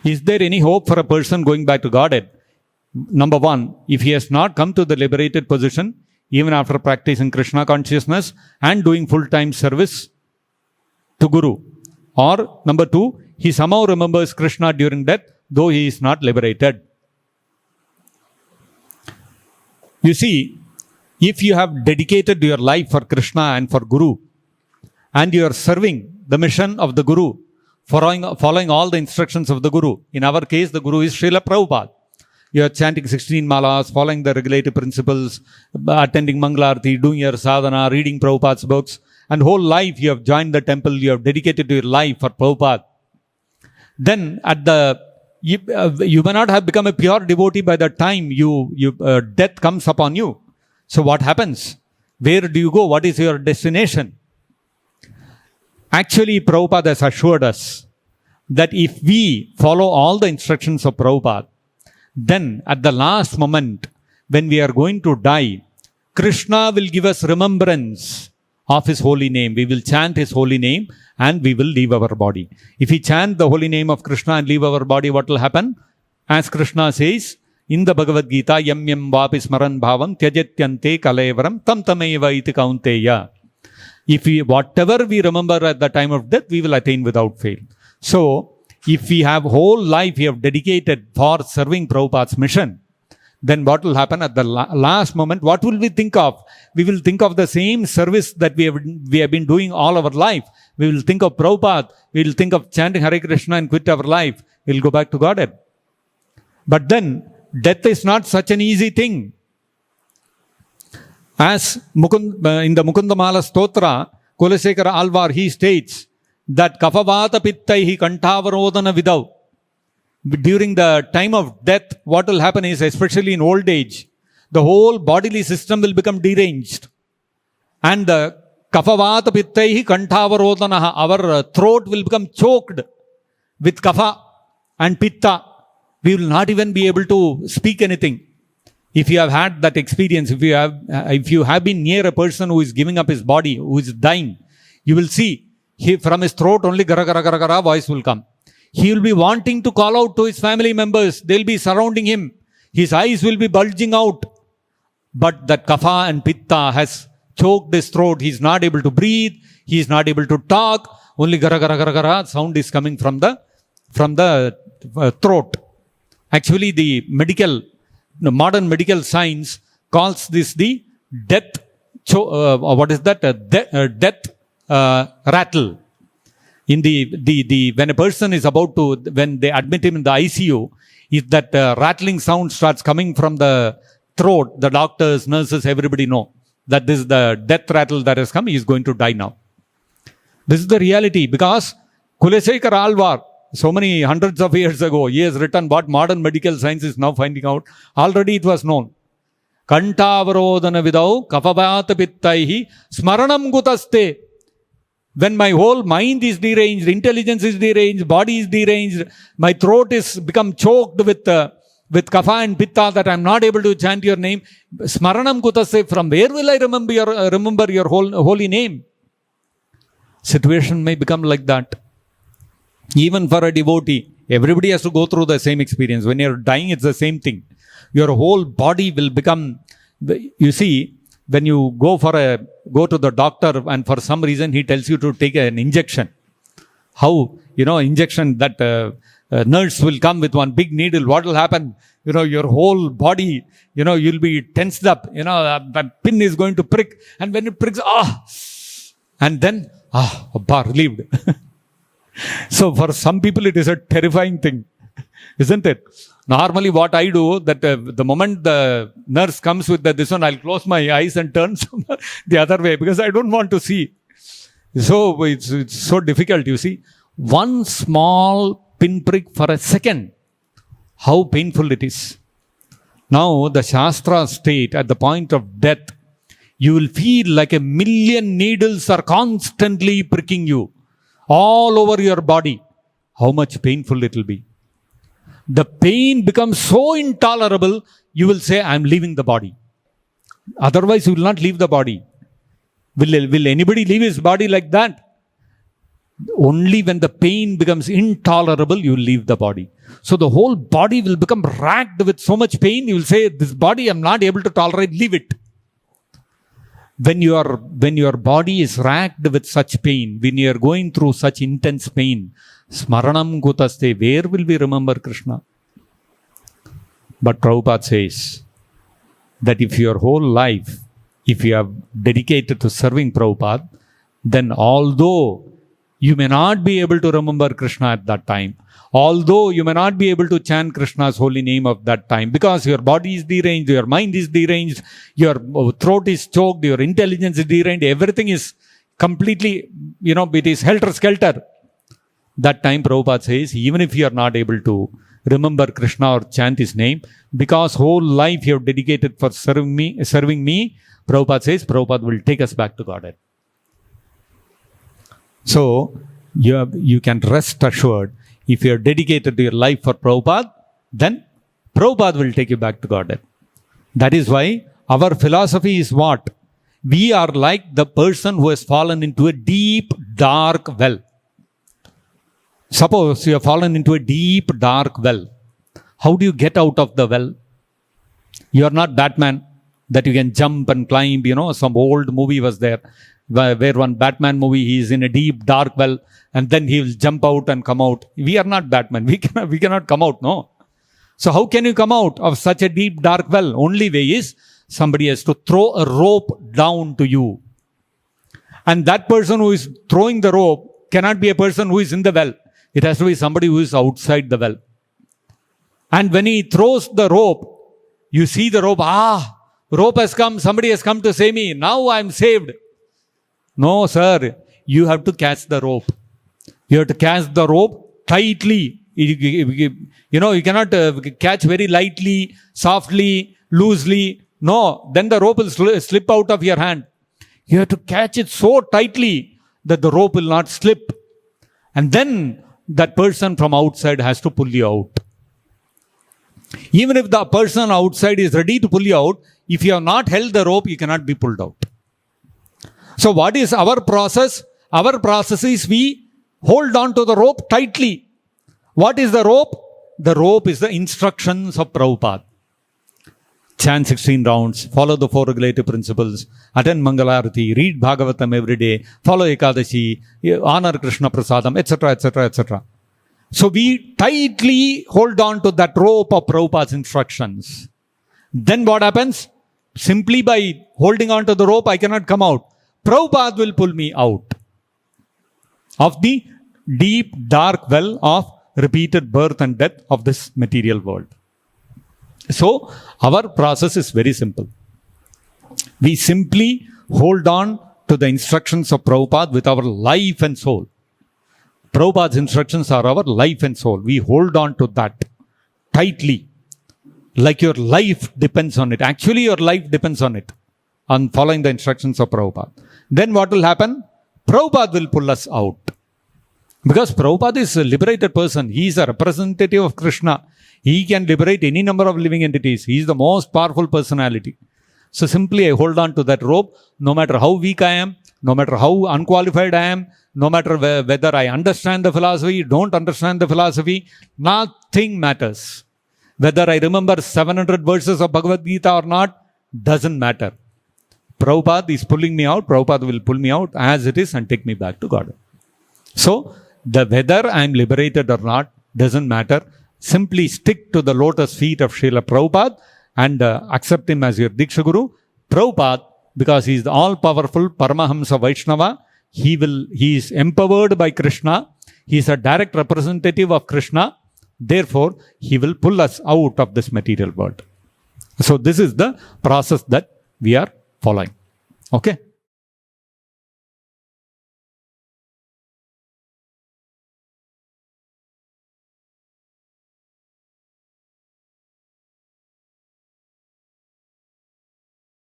Is there any hope for a person going back to Godhead? Number one, if he has not come to the liberated position, even after practicing Krishna consciousness and doing full-time service to Guru. Or number two, he somehow remembers Krishna during death, though he is not liberated. You see, if you have dedicated your life for Krishna and for Guru, and you are serving the mission of the Guru, following all the instructions of the Guru. In our case, the Guru is Srila Prabhupada. You are chanting 16 malas, following the regulative principles, attending Mangalarti, doing your sadhana, reading Prabhupada's books, and whole life you have joined the temple, you have dedicated your life for Prabhupada. Then you may not have become a pure devotee by the time death comes upon you. So what happens? Where do you go? What is your destination? Actually, Prabhupada has assured us that if we follow all the instructions of Prabhupada, then at the last moment, when we are going to die, Krishna will give us remembrance of His holy name. We will chant His holy name and we will leave our body. If we chant the holy name of Krishna and leave our body, what will happen? As Krishna says in the Bhagavad Gita, yam yam vapi smaran bhavam tyajatyante kalevaram tam tameva iti kaunteya. Whatever we remember at the time of death, we will attain without fail. So, if we have whole life we have dedicated for serving Prabhupada's mission, then what will happen at the last moment? What will we think of? We will think of the same service that we have been doing all our life. We will think of Prabhupada. We will think of chanting Hare Krishna and quit our life. We will go back to Godhead. But then, death is not such an easy thing. As in the Mukundamala Stotra, Kulasekara Alvar, he states that Kafavata Pittaihi Kantavarodana Vidau. During the time of death, what will happen is, especially in old age, the whole bodily system will become deranged. And the Kafavata Pittaihi Kantavarodana, our throat will become choked with Kafa and Pitta. We will not even be able to speak anything. If you have had that experience, if you have been near a person who is giving up his body, who is dying, you will see from his throat only gara gara gara gara voice will come. He will be wanting to call out to his family members. They will be surrounding him. His eyes will be bulging out. But that kapha and pitta has choked his throat. He is not able to breathe. He is not able to talk. Only gara gara gara gara sound is coming from the throat. Actually, the modern medical science calls this the death. Death rattle. In when a person is when they admit him in the ICU, if that rattling sound starts coming from the throat, the doctors, nurses, everybody know that this is the death rattle that has come. He is going to die now. This is the reality, because Kulasekar Alvar, so many hundreds of years ago, he has written what modern medical science is now finding out. Already it was known. Kantavarodana vidau kapavata pittaihi smaranam gutaste. When my whole mind is deranged, intelligence is deranged, body is deranged, my throat is become choked with kapha and pitta, that I am not able to chant your name. Smaranam kutaste, from where will I remember your holy name? Situation may become like that. Even for a devotee, everybody has to go through the same experience. When you are dying, it's the same thing. Your whole body will become, you see, when you go to the doctor and for some reason he tells you to take an injection. How? Injection, that nurse will come with one big needle. What will happen? Your whole body, you'll be tensed up. The pin is going to prick. And when it pricks, and then, relieved. So for some people it is a terrifying thing, isn't it? Normally what I do, that the moment the nurse comes with this one, I'll close my eyes and turn the other way, because I don't want to see. So it's so difficult, you see. One small pinprick for a second, how painful it is. Now the Shastras state at the point of death, you will feel like 1,000,000 needles are constantly pricking you all over your body. How much painful it will be. The pain becomes so intolerable, you will say, I am leaving the body. Otherwise, you will not leave the body. Will anybody leave his body like that? Only when the pain becomes intolerable, you leave the body. So the whole body will become racked with so much pain, you will say, this body I'm not able to tolerate, leave it. When your body is racked with such pain, when you are going through such intense pain, smaranam kutaste, where will we remember Krishna? But Prabhupada says that if your whole life, if you have dedicated to serving Prabhupada, then although you may not be able to remember Krishna at that time, although you may not be able to chant Krishna's holy name of that time, because your body is deranged, your mind is deranged, your throat is choked, your intelligence is deranged, everything is completely, it is helter-skelter. That time Prabhupada says, even if you are not able to remember Krishna or chant his name, because whole life you have dedicated for serving me, Prabhupada says, Prabhupada will take us back to Godhead. So, you can rest assured, if you are dedicated to your life for Prabhupada, then Prabhupada will take you back to Godhead. That is why our philosophy is what? We are like the person who has fallen into a deep, dark well. Suppose you have fallen into a deep, dark well. How do you get out of the well? You are not Batman, that you can jump and climb. Some old movie was there, where one Batman movie, he is in a deep, dark well, and then he will jump out and come out. We are not Batman. We cannot come out, no. So how can you come out of such a deep, dark well? Only way is, somebody has to throw a rope down to you. And that person who is throwing the rope cannot be a person who is in the well. It has to be somebody who is outside the well. And when he throws the rope, you see the rope, rope has come, somebody has come to save me, now I am saved. No, sir, you have to catch the rope. You have to catch the rope tightly. You cannot catch very lightly, softly, loosely. No, then the rope will slip out of your hand. You have to catch it so tightly that the rope will not slip. And then that person from outside has to pull you out. Even if the person outside is ready to pull you out, if you have not held the rope, you cannot be pulled out. So what is our process? Our process is we hold on to the rope tightly. What is the rope? The rope is the instructions of Prabhupada. Chant 16 rounds, follow the 4 regulative principles, attend Mangalarati, read Bhagavatam every day, follow Ekadashi, honor Krishna Prasadam, etc., etc., etc. So we tightly hold on to that rope of Prabhupada's instructions. Then what happens? Simply by holding on to the rope, I cannot come out. Prabhupada will pull me out of the deep, dark well of repeated birth and death of this material world. So, our process is very simple. We simply hold on to the instructions of Prabhupada with our life and soul. Prabhupada's instructions are our life and soul. We hold on to that tightly, like your life depends on it. Actually, your life depends on it, on following the instructions of Prabhupada. Then what will happen? Prabhupada will pull us out. Because Prabhupada is a liberated person. He is a representative of Krishna. He can liberate any number of living entities. He is the most powerful personality. So simply I hold on to that rope, no matter how weak I am, no matter how unqualified I am, no matter whether I understand the philosophy, don't understand the philosophy, nothing matters. Whether I remember 700 verses of Bhagavad Gita or not, doesn't matter. Prabhupada is pulling me out, Prabhupada will pull me out as it is and take me back to God. So, whether I am liberated or not, doesn't matter. Simply stick to the lotus feet of Srila Prabhupada and accept him as your Diksha Guru. Prabhupada, because he is the all-powerful Paramahamsa Vaishnava, he is empowered by Krishna. He is a direct representative of Krishna. Therefore, he will pull us out of this material world. So, this is the process that we are following. Okay?